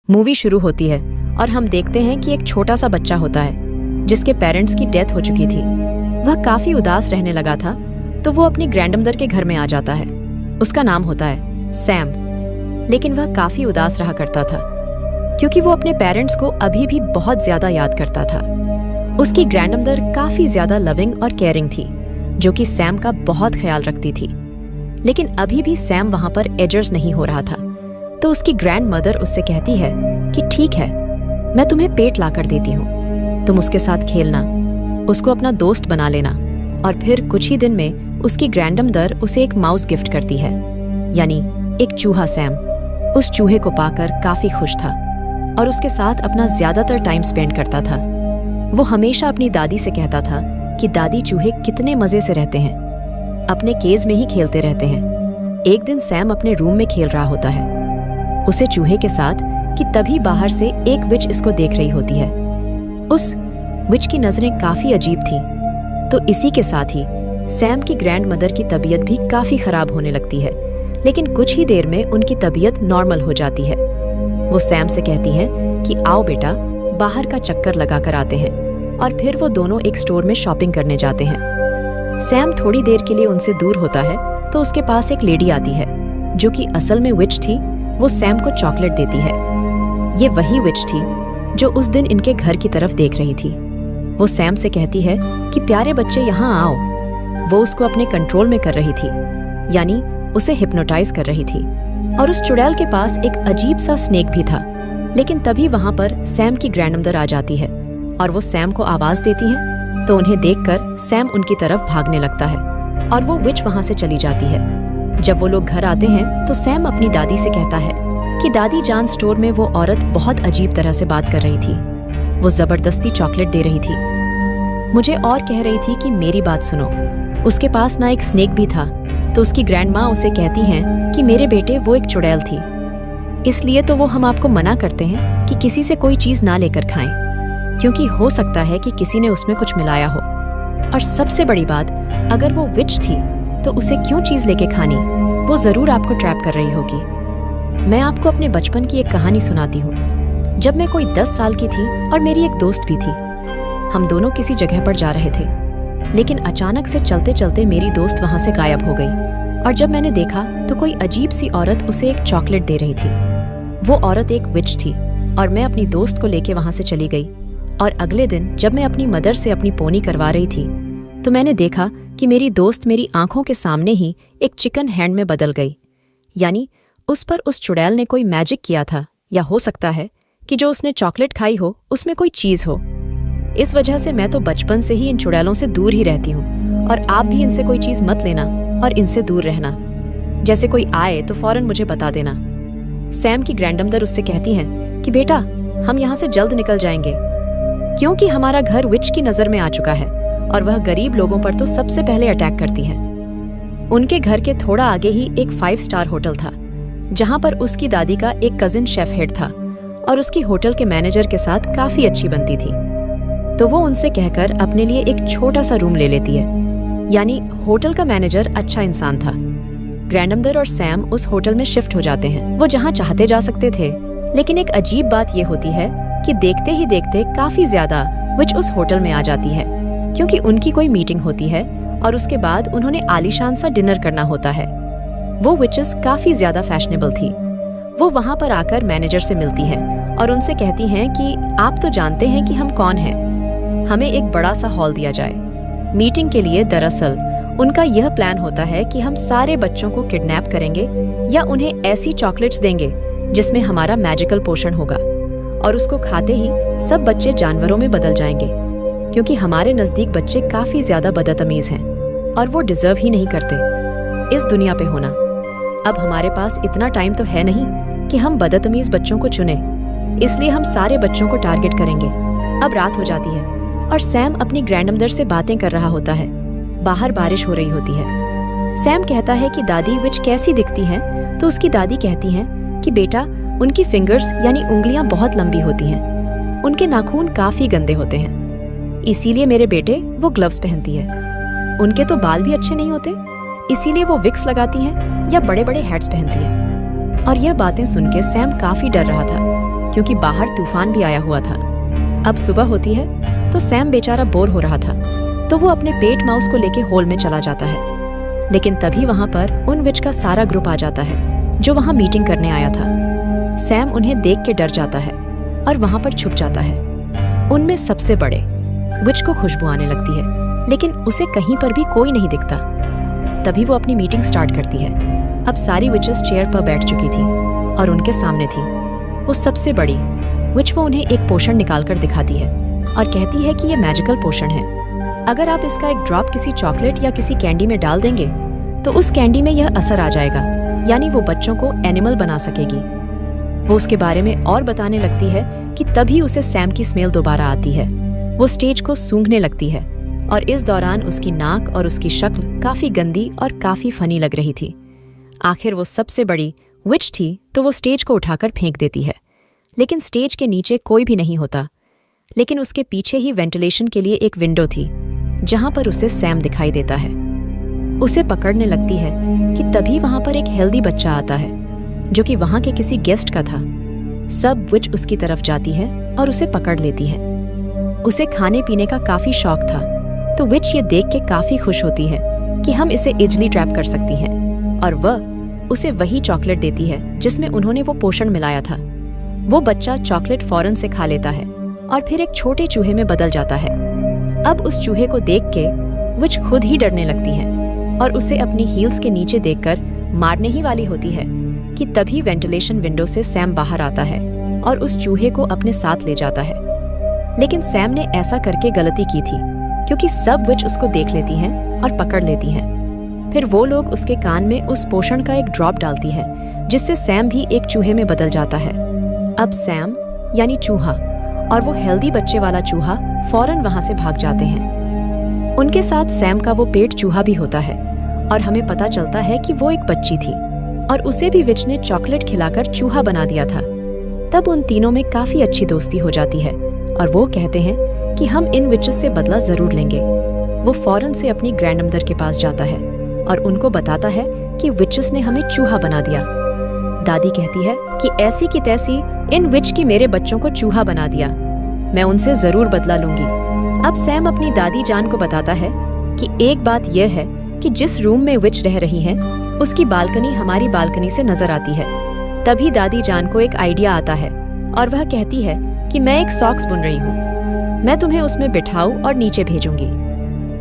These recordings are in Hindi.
मूवी शुरू होती है और हम देखते हैं कि एक छोटा सा बच्चा होता है जिसके पेरेंट्स की डेथ हो चुकी थी। वह काफी उदास रहने लगा था, तो वो अपनी ग्रैंडमदर के घर में आ जाता है। उसका नाम होता है सैम, लेकिन वह काफी उदास रहा करता था क्योंकि वो अपने पेरेंट्स को अभी भी बहुत ज्यादा याद करता था। उसकी ग्रैंडमदर काफी ज्यादा लविंग और केयरिंग थी, जो कि सैम का बहुत ख्याल रखती थी। लेकिन अभी भी सैम वहां पर एडजस्ट नहीं हो रहा था, तो उसकी ग्रैंडमदर उससे कहती है कि ठीक है, मैं तुम्हें पेट लाकर देती हूँ, तुम उसके साथ खेलना, उसको अपना दोस्त बना लेना। और फिर कुछ ही दिन में उसकी ग्रैंडमदर उसे एक माउस गिफ्ट करती है, यानी एक चूहा। सैम उस चूहे को पाकर काफी खुश था और उसके साथ अपना ज्यादातर टाइम स्पेंड करता था। वो हमेशा अपनी दादी से कहता था कि दादी चूहे कितने मजे से रहते हैं, अपने केज में ही खेलते रहते हैं। एक दिन सैम अपने रूम में खेल रहा होता है उसे चूहे के साथ कि तभी बाहर से एक विच इसको देख रही होती है। उस विच की नजरें काफी अजीब थीं, तो इसी के साथ ही सैम की ग्रैंडमदर की तबीयत भी काफी खराब होने लगती है। लेकिन कुछ ही देर में उनकी तबीयत नॉर्मल हो जाती है। वो सैम से कहती हैं कि आओ बेटा, बाहर का चक्कर लगा कर आते हैं। और फिर वो दोनों एक स्टोर में शॉपिंग करने जाते हैं। सैम थोड़ी देर के लिए उनसे दूर होता है तो उसके पास एक लेडी आती है जो कि असल में विच थी। वो सैम को चॉकलेट देती है। ये वही विच थी जो उस दिन इनके घर की तरफ देख रही थी। वो सैम से कहती है कि प्यारे बच्चे यहाँ आओ। वो उसको अपने कंट्रोल में कर रही थी, यानी उसे हिप्नोटाइज कर रही थी। और उस चुड़ैल के पास एक अजीब सा स्नेक भी था। लेकिन तभी वहां पर सैम की ग्रैंडमदर आ जाती है और वो सैम को आवाज देती है, तो उन्हें देखकर सैम उनकी तरफ भागने लगता है और वो विच वहां से चली जाती है। जब वो लोग घर आते हैं तो सैम अपनी दादी से कहता है कि दादी जान, स्टोर में वो औरत बहुत अजीब तरह से बात कर रही थी। वो जबरदस्ती चॉकलेट दे रही थी, मुझे और कह रही थी कि मेरी बात सुनो। उसके पास ना एक स्नेक भी था, तो उसकी ग्रैंड माँ उसे कहती हैं कि मेरे बेटे, वो एक चुड़ैल थी, इसलिए तो वो हम आपको मना करते हैं कि किसी से कोई चीज ना लेकर खाएं, क्योंकि हो सकता है कि किसी ने उसमें कुछ मिलाया हो। और सबसे बड़ी बात, अगर वो विच थी तो उसे क्यों चीज लेके खानी? वो जरूर आपको ट्रैप कर रही होगी। मैं आपको अपने बचपन की एक कहानी सुनाती हूँ। जब मैं कोई 10 साल की थी और मेरी एक दोस्त भी थी, हम दोनों किसी जगह पर जा रहे थे, लेकिन अचानक से चलते चलते मेरी दोस्त वहां से गायब हो गई। और जब मैंने देखा तो कोई अजीब सी औरत उसे एक चॉकलेट दे रही थी। वो औरत एक विच थी और मैं अपनी दोस्त को लेके वहां से चली गई। और अगले दिन जब मैं अपनी मदर से अपनी पोनी करवा रही थी, तो मैंने देखा कि मेरी दोस्त मेरी आंखों के सामने ही एक चिकन हैंड में बदल गई। यानी उस पर उस चुड़ैल ने कोई मैजिक किया था, या हो सकता है कि जो उसने चॉकलेट खाई हो उसमें कोई चीज हो। इस वजह से मैं तो बचपन से ही इन चुड़ैलों से दूर ही रहती हूँ, और आप भी इनसे कोई चीज मत लेना और इनसे दूर रहना। जैसे कोई आए तो फौरन मुझे बता देना। सैम की ग्रैंडमदर उससे कहती हैं कि बेटा, हम यहाँ से जल्द निकल जाएंगे, क्योंकि हमारा घर विच की नजर में आ चुका है और वह गरीब लोगों पर तो सबसे पहले अटैक करती है। उनके घर के थोड़ा आगे ही एक 5 स्टार होटल था, जहां पर उसकी दादी का एक कजिन शेफ हेड था और उसकी होटल के मैनेजर के साथ काफी अच्छी बनती थी। तो वो उनसे कहकर अपने लिए एक छोटा सा रूम ले लेती है, यानी होटल का मैनेजर अच्छा इंसान था। ग्रैंडमदर और सैम उस होटल में शिफ्ट हो जाते हैं। वो जहाँ चाहते जा सकते थे, लेकिन एक अजीब बात ये होती है कि देखते ही देखते काफी ज्यादा विच उस होटल में आ जाती है, क्योंकि उनकी कोई मीटिंग होती है और उसके बाद उन्होंने आलीशान सा डिनर करना होता है। वो विचेस काफी ज्यादा फैशनेबल थी। वो वहां पर आकर मैनेजर से मिलती है और उनसे कहती हैं कि आप तो जानते हैं कि हम कौन हैं, हमें एक बड़ा सा हॉल दिया जाए मीटिंग के लिए। दरअसल उनका यह प्लान होता है कि हम सारे बच्चों को किडनैप करेंगे या उन्हें ऐसी चॉकलेट्स देंगे जिसमें हमारा मैजिकल पोषण होगा, और उसको खाते ही सब बच्चे जानवरों में बदल जाएंगे, क्योंकि हमारे नजदीक बच्चे काफी ज्यादा बदतमीज हैं और वो डिजर्व ही नहीं करते इस दुनिया पे होना। अब हमारे पास इतना टाइम तो है नहीं कि हम बदतमीज बच्चों को चुने, इसलिए हम सारे बच्चों को टारगेट करेंगे। अब रात हो जाती है और सैम अपनी ग्रैंडमदर से बातें कर रहा होता है। बाहर बारिश हो रही होती है। सैम कहता है कि दादी विच कैसी दिखती हैं, तो उसकी दादी कहती हैं कि बेटा, उनकी फिंगर्स यानी उंगलियां बहुत लंबी होती हैं, उनके नाखून काफी गंदे होते हैं, इसीलिए मेरे बेटे वो ग्लव्स पहनती है। उनके तो बाल भी अच्छे नहीं होते, इसीलिए वो विक्स लगाती हैं या बड़े बड़े हैट्स पहनती है। और यह बातें सुन के सैम काफी डर रहा था, क्योंकि बाहर तूफान भी आया हुआ था। अब सुबह होती है तो सैम बेचारा बोर हो रहा था, तो वो अपने पेट माउस को लेके होल में चला जाता है। लेकिन तभी वहां पर उन विच का सारा ग्रुप आ जाता है जो वहां मीटिंग करने आया था। सैम उन्हें देख के डर जाता है और वहां पर छुप जाता है। उनमें सबसे बड़े विच को खुशबू आने लगती है, लेकिन उसे कहीं पर भी कोई नहीं दिखता। तभी वो अपनी मीटिंग स्टार्ट करती है। अब सारी विचेस चेयर पर बैठ चुकी थी और उनके सामने थी वो सबसे बड़ी विच। वो उन्हें एक पोशन निकाल कर दिखाती है और कहती है कि ये मैजिकल पोशन है। अगर आप इसका एक ड्रॉप किसी चॉकलेट या किसी कैंडी में डाल देंगे तो उस कैंडी में यह असर आ जाएगा, यानी वो बच्चों को एनिमल बना सकेगी। वो उसके बारे में और बताने लगती है कि तभी उसे सैम की स्मेल दोबारा आती है। वो स्टेज को सूंघने लगती है और इस दौरान उसकी नाक और उसकी शक्ल काफी गंदी और काफी फनी लग रही थी। आखिर वो सबसे बड़ी विच थी तो वो स्टेज को उठाकर फेंक देती है, लेकिन स्टेज के नीचे कोई भी नहीं होता। लेकिन उसके पीछे ही वेंटिलेशन के लिए एक विंडो थी जहां पर उसे सैम दिखाई देता है। उसे पकड़ने लगती है कि तभी वहां पर एक हेल्दी बच्चा आता है जो कि वहां के किसी गेस्ट का था। सब विच उसकी तरफ जाती है और उसे पकड़ लेती है। उसे खाने पीने का काफी शौक था, तो विच ये देख के काफी खुश होती है कि हम इसे इजली ट्रैप कर सकती हैं, और वह उसे वही चॉकलेट देती है जिसमें उन्होंने वो पोषण मिलाया था। वो बच्चा चॉकलेट फौरन से खा लेता है और फिर एक छोटे चूहे में बदल जाता है। अब उस चूहे को देख के विच खुद ही डरने लगती है और उसे अपनी हील्स के नीचे देखकर मारने ही वाली होती है कि तभी वेंटिलेशन विंडो से सैम बाहर आता है और उस चूहे को अपने साथ ले जाता है। लेकिन सैम ने ऐसा करके गलती की थी, क्योंकि सब विच उसको देख लेती हैं और पकड़ लेती हैं। फिर वो लोग उसके कान में उस पोषण का एक ड्रॉप डालती हैं, जिससे सैम भी एक चूहे में बदल जाता है। अब सैम यानी चूहा और वो हेल्दी बच्चे वाला चूहा फौरन वहां से भाग जाते हैं। उनके साथ सैम का वो पेट चूहा भी होता है और हमें पता चलता है कि वो एक बच्ची थी और उसे भी विच ने चॉकलेट खिलाकर चूहा बना दिया था। तब उन तीनों में काफी अच्छी दोस्ती हो जाती है और वो कहते हैं कि हम इन विचेस से बदला जरूर लेंगे। वो फौरन से अपनी ग्रैंडमदर के पास जाता है और उनको बताता है कि विचेस ने हमें चूहा बना दिया। दादी कहती है कि ऐसी की तैसी इन विच की मेरे बच्चों को चूहा बना दिया, मैं उनसे जरूर बदला लूंगी। अब सैम अपनी दादी जान को बताता है कि एक बात यह है कि जिस रूम में विच रह रही है उसकी बालकनी हमारी बालकनी से नजर आती है। तभी दादी जान को एक आइडिया आता है और वह कहती है कि मैं एक सॉक्स बुन रही हूँ, मैं तुम्हें उसमें बिठाऊं और नीचे भेजूंगी।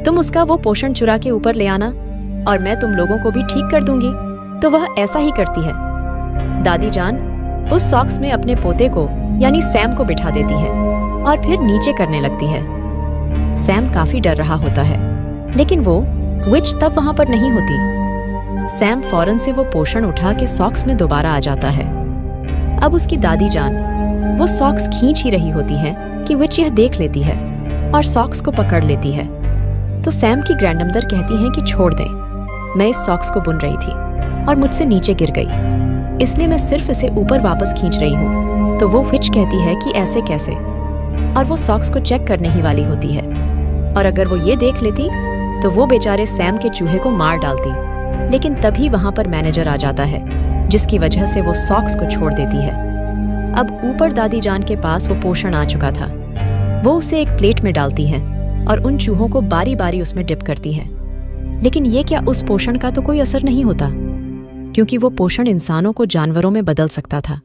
तुम उसका वो पोषण चुरा के ऊपर ले आना और मैं तुम लोगों को भी ठीक कर दूंगी। तो वह ऐसा ही करती है। दादी जान उस सॉक्स में अपने पोते को यानी सैम को बिठा देती है और फिर नीचे करने लगती है। सैम काफी डर रहा होता है, लेकिन वो विच तब वहां पर नहीं होती। सैम फौरन से वो पोषण उठा के सॉक्स में दोबारा आ जाता है। अब उसकी दादी जान वो सॉक्स खींच ही रही होती है कि विच यह देख लेती है और सॉक्स को पकड़ लेती है। तो सैम की ग्रैंडमदर कहती हैं कि छोड़ दें, मैं इस सॉक्स को बुन रही थी और मुझसे नीचे गिर गई, इसलिए मैं सिर्फ इसे ऊपर वापस खींच रही हूँ। तो वो विच कहती है कि ऐसे कैसे, और वो सॉक्स को चेक करने ही वाली होती है। और अगर वो ये देख लेती तो वो बेचारे सैम के चूहे को मार डालती। लेकिन तभी वहां पर मैनेजर आ जाता है, जिसकी वजह से वो सॉक्स को छोड़ देती है। अब ऊपर दादी जान के पास वो पोषण आ चुका था। वो उसे एक प्लेट में डालती हैं और उन चूहों को बारी बारी उसमें डिप करती हैं। लेकिन ये क्या उस पोषण का तो कोई असर नहीं होता, क्योंकि वो पोषण इंसानों को जानवरों में बदल सकता था,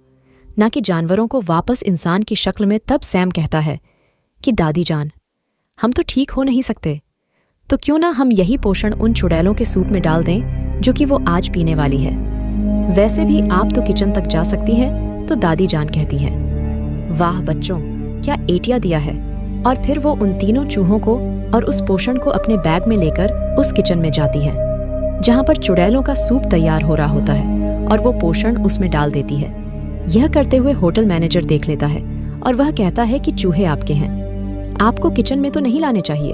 ना कि जानवरों को वापस इंसान की शक्ल में। तब सैम कहता है कि दादी जान, हम तो ठीक हो नहीं सकते, तो क्यों ना हम यही पोषण उन चुड़ैलों के सूप में डाल दें जो कि वो आज पीने वाली है। वैसे भी आप तो किचन तक जा सकती हैं। तो दादी जान कहती हैं, वाह बच्चों, क्या एटिया दिया है। और फिर वो उन तीनों चूहों को और उस पोषण को अपने बैग में लेकर उस किचन में जाती है जहां पर चुड़ैलों का सूप तैयार हो रहा होता है, और वो पोषण उसमें डाल देती है। यह करते हुए होटल मैनेजर देख लेता है और वह कहता है कि चूहे आपके हैं, आपको किचन में तो नहीं लाने चाहिए।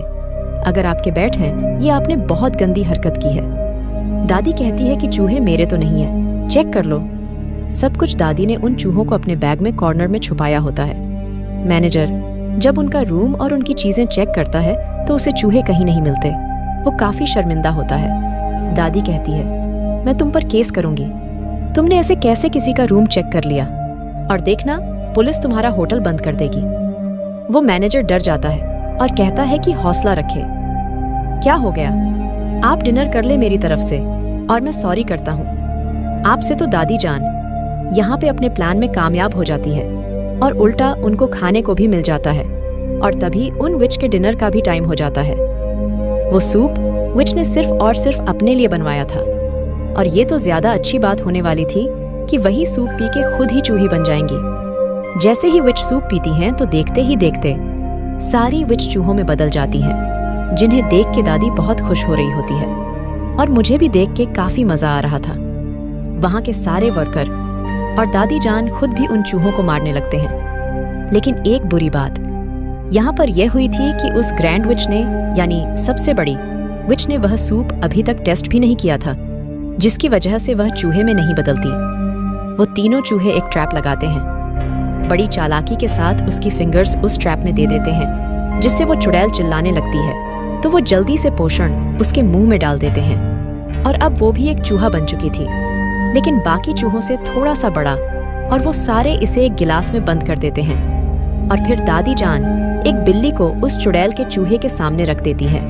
अगर आपके बैठ हैं, ये आपने बहुत गंदी हरकत की है। दादी कहती है कि चूहे मेरे तो नहीं है, चेक कर लो। सब कुछ दादी ने उन चूहों को अपने बैग में कॉर्नर में छुपाया होता है। मैनेजर जब उनका रूम और उनकी चीजें चेक करता है तो उसे चूहे कहीं नहीं मिलते। वो काफी शर्मिंदा होता है। दादी कहती है, मैं तुम पर केस करूंगी, तुमने ऐसे कैसे किसी का रूम चेक कर लिया, और देखना पुलिस तुम्हारा होटल बंद कर देगी। वो मैनेजर डर जाता है और कहता है कि हौसला रखे। क्या हो गया? आप डिनर कर ले मेरी तरफ से, और मैं सॉरी करता हूँ। आपसे तो दादी जान यहाँ पे अपने प्लान में कामयाब हो जाती है और उल्टा उनको खाने को भी मिल जाता है, और तभी उन विच के डिनर का भी टाइम हो जाता है। वो सूप विच ने सिर्फ और सिर्फ अपने लिए बनवाया था, और ये तो ज्यादा अच्छी बात होने वाली थी कि वही सूप पी के खुद ही चूही बन जाएंगी। जैसे ही विच सूप पीती हैं तो देखते ही देखते सारी विच चूहों में बदल जाती हैं, जिन्हें देख के दादी बहुत खुश हो रही होती है, और मुझे भी देख के काफी मजा आ रहा था। वहां के सारे वर्कर और दादी जान खुद भी उन चूहों को मारने लगते हैं। लेकिन एक बुरी बात यहाँ पर यह हुई थी कि उस ग्रैंड विच ने, यानी सबसे बड़ी विच ने, वह सूप अभी तक टेस्ट भी नहीं किया था, जिसकी वजह से वह चूहे में नहीं बदलती। वो तीनों चूहे एक ट्रैप लगाते हैं। बड़ी चालाकी के साथ उसकी फिंगर्स उस ट्रैप में दे देते हैं, जिससे वो चुड़ैल चिल्लाने लगती है, तो वो जल्दी से पोषण उसके मुंह में डाल देते हैं। और अब वो भी एक चूहा बन चुकी थी, लेकिन बाकी चूहों से थोड़ा सा बड़ा, और वो सारे इसे एक गिलास में बंद कर देते हैं। और फिर दादी जान एक बिल्ली को उस चुड़ैल के चूहे के सामने रख देती है,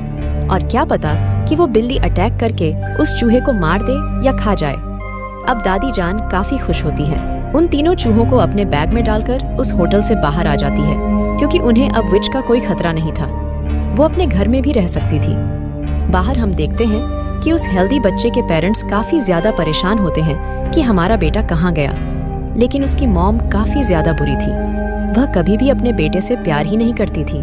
और क्या पता कि वो बिल्ली अटैक करके उस चूहे को मार दे या खा जाए। अब दादी जान काफी खुश होती है। उन तीनों चूहों को अपने बैग में डालकर उस होटल से बाहर आ जाती है, क्योंकि उन्हें अब विच का कोई खतरा नहीं था। वो अपने घर में भी रह सकती थी। बाहर हम देखते हैं कि उस हेल्दी बच्चे के पेरेंट्स काफी ज्यादा परेशान होते हैं कि हमारा बेटा कहाँ गया, लेकिन उसकी मॉम काफी ज्यादा बुरी थी। वह कभी भी अपने बेटे से प्यार ही नहीं करती थी,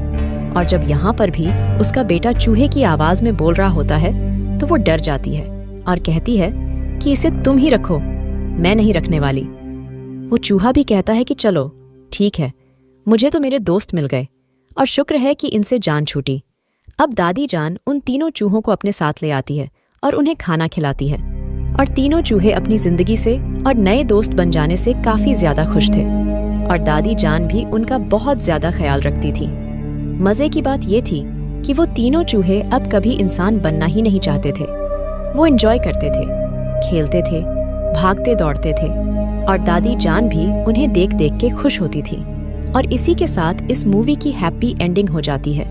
और जब यहाँ पर भी उसका बेटा चूहे की आवाज में बोल रहा होता है तो वो डर जाती है और कहती है कि इसे तुम ही रखो, मैं नहीं रखने वाली। वो चूहा भी कहता है कि चलो ठीक है, मुझे तो मेरे दोस्त मिल गए, और शुक्र है कि इनसे जान छूटी। अब दादी जान उन तीनों चूहों को अपने साथ ले आती है और उन्हें खाना खिलाती है, और तीनों चूहे अपनी जिंदगी से और नए दोस्त बन जाने से काफी ज्यादा खुश थे, और दादी जान भी उनका बहुत ज्यादा ख्याल रखती थी। मजे की बात ये थी कि वो तीनों चूहे अब कभी इंसान बनना ही नहीं चाहते थे। वो एंजॉय करते थे, खेलते थे, भागते दौड़ते थे, और दादी जान भी उन्हें देख देख के खुश होती थी। और इसी के साथ इस मूवी की हैप्पी एंडिंग हो जाती है।